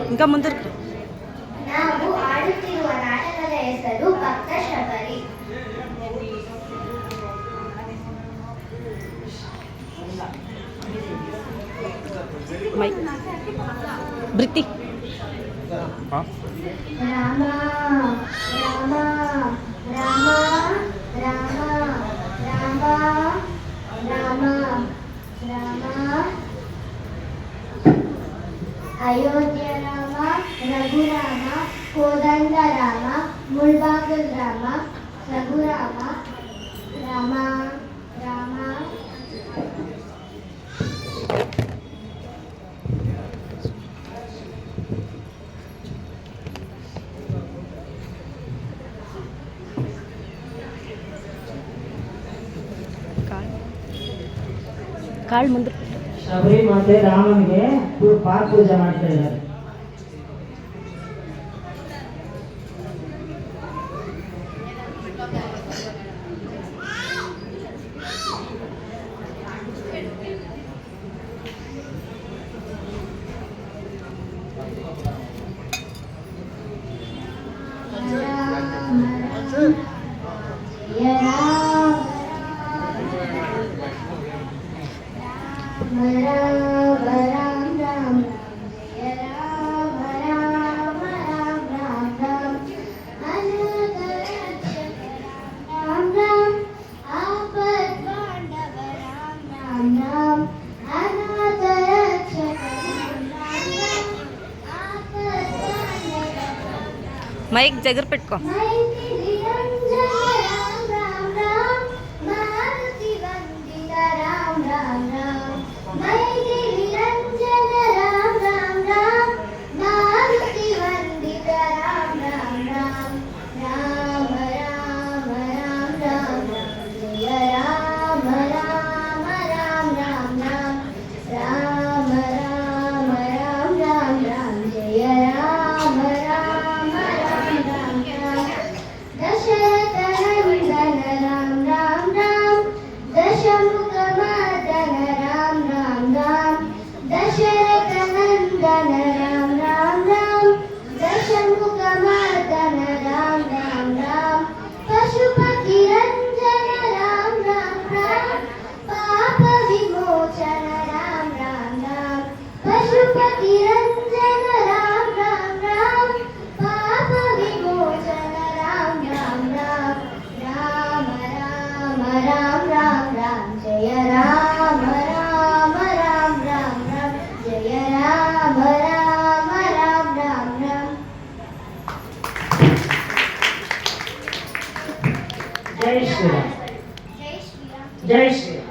ఇంకా ముందు ನಾವು ಆಡುತ್ತಿರುವ ನಾಟಕದ ಹೆಸರು ಭಕ್ತ ಶಬರಿ. ಬೃತ್ತಿ ರಾಮ ರಾಮ ರಾಮ ರಾಮ ರಾಮ ರಾಮ ರಾಮ ಅಯೋಧ್ಯ ರಾಮ ರಘುರಾಮ ಕೋದಂಡ ರಾಮ ಮುಳ್ಬಾಗಲ್ ರಾಮ ರಘುರಾಮ ರಾಮ ರಾಮ ಕಾಳು ಮುಂದೆ ಶಬರಿ ಮಾತೆ ರಾಮನಿಗೆ ಪಾದ ಪೂಜೆ ಮಾಡ್ತಾ ಇದ್ದಾರೆ. మైక్ దగ్గర పెట్టుకో. जय श्री राम. जय श्री राम.